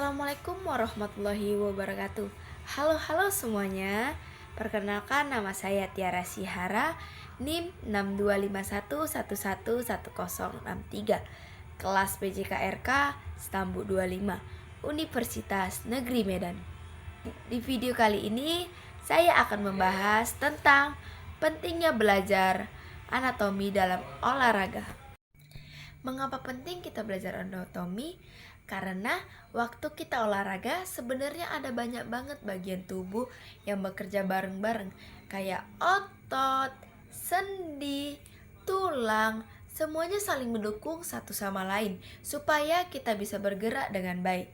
Assalamualaikum warahmatullahi wabarakatuh. Halo semuanya. Perkenalkan, nama saya Tiara Sihara, NIM 6251111063, kelas PJKRK Stambu 25, Universitas Negeri Medan. Di video kali ini saya akan membahas tentang pentingnya belajar anatomi dalam olahraga. Mengapa penting kita belajar anatomi? Karena waktu kita olahraga sebenarnya ada banyak banget bagian tubuh yang bekerja bareng-bareng, kayak otot, sendi, tulang, semuanya saling mendukung satu sama lain supaya kita bisa bergerak dengan baik.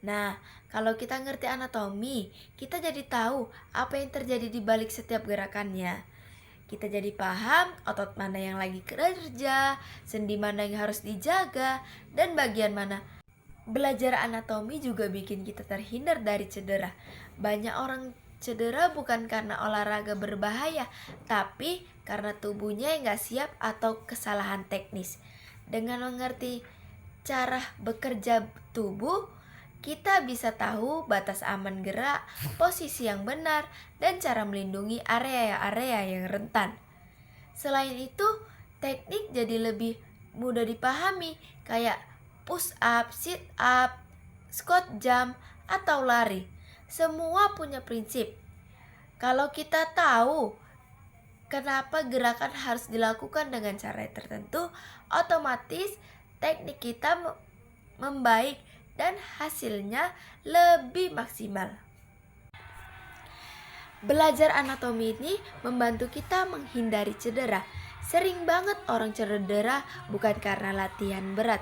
Nah, kalau kita ngerti anatomi, kita jadi tahu apa yang terjadi di balik setiap gerakannya. Kita jadi paham otot mana yang lagi kerja, sendi mana yang harus dijaga, dan bagian mana. Belajar anatomi juga bikin kita terhindar dari cedera. Banyak orang cedera bukan karena olahraga berbahaya, tapi karena tubuhnya yang gak siap atau kesalahan teknis. Dengan mengerti cara bekerja tubuh, kita bisa tahu batas aman gerak, posisi yang benar, dan cara melindungi area-area yang rentan. Selain itu, teknik jadi lebih mudah dipahami, kayak push up, sit up, squat jump, atau lari. Semua punya prinsip. Kalau kita tahu kenapa gerakan harus dilakukan dengan cara tertentu, otomatis teknik kita membaik dan hasilnya lebih maksimal. Belajar anatomi ini membantu kita menghindari cedera. Sering banget orang cedera bukan karena latihan berat,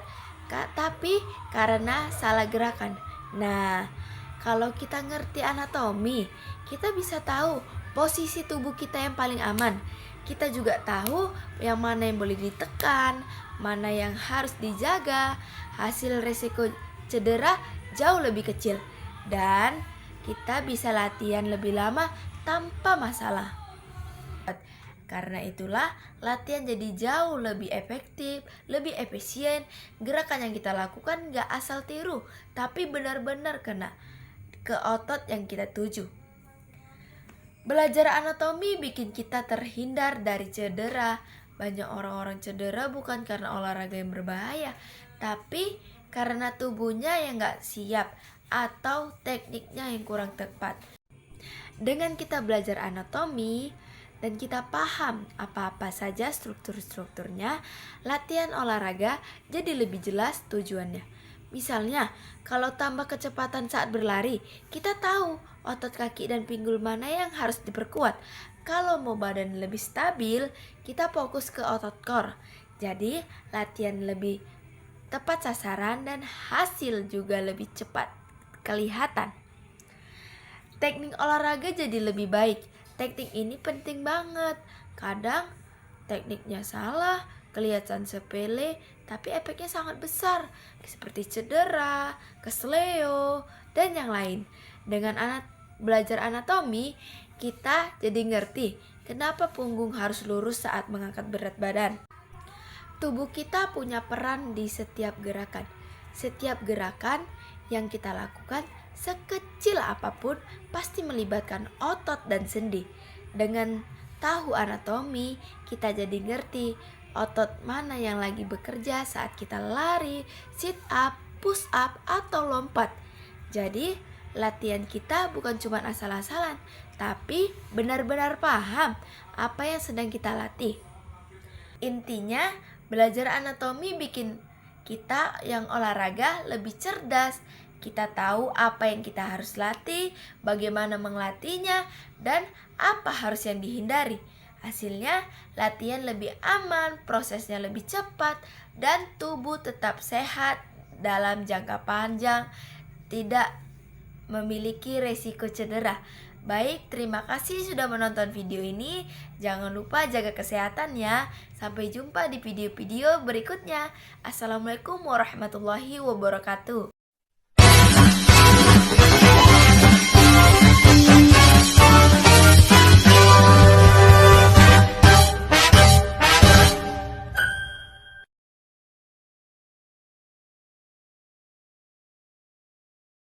tapi karena salah gerakan. Nah, kalau kita ngerti anatomi, kita bisa tahu posisi tubuh kita yang paling aman. Kita juga tahu yang mana yang boleh ditekan, mana yang harus dijaga. Hasil resiko cedera jauh lebih kecil, dan kita bisa latihan lebih lama tanpa masalah. Karena itulah latihan jadi jauh lebih efektif, lebih efisien. Gerakan yang kita lakukan gak asal tiru, tapi benar-benar kena ke otot yang kita tuju. Belajar anatomi bikin kita terhindar dari cedera. Banyak orang-orang cedera bukan karena olahraga yang berbahaya, tapi karena tubuhnya yang gak siap atau tekniknya yang kurang tepat. Dengan kita belajar anatomi dan kita paham apa-apa saja struktur-strukturnya, latihan olahraga jadi lebih jelas tujuannya. Misalnya, kalau tambah kecepatan saat berlari, kita tahu otot kaki dan pinggul mana yang harus diperkuat. Kalau mau badan lebih stabil, kita fokus ke otot core. Jadi, latihan lebih tepat sasaran dan hasil juga lebih cepat kelihatan. Teknik olahraga jadi lebih baik. Teknik ini penting banget. Kadang tekniknya salah, kelihatan sepele, tapi efeknya sangat besar, seperti cedera, kesleo, dan yang lain. Dengan belajar anatomi, kita jadi ngerti kenapa punggung harus lurus saat mengangkat berat badan. Tubuh kita punya peran di setiap gerakan. Setiap gerakan yang kita lakukan, sekecil apapun, pasti melibatkan otot dan sendi. Dengan tahu anatomi, kita jadi ngerti otot mana yang lagi bekerja saat kita lari, sit up, push up, atau lompat. Jadi, latihan kita bukan cuma asal-asalan, tapi benar-benar paham apa yang sedang kita latih. Intinya, belajar anatomi bikin kita yang olahraga lebih cerdas. Kita tahu apa yang kita harus latih, bagaimana melatihnya, dan apa harus yang dihindari. Hasilnya, latihan lebih aman, prosesnya lebih cepat, dan tubuh tetap sehat dalam jangka panjang, tidak memiliki resiko cedera. Baik, terima kasih sudah menonton video ini. Jangan lupa jaga kesehatan ya. Sampai jumpa di video-video berikutnya. Assalamualaikum warahmatullahi wabarakatuh.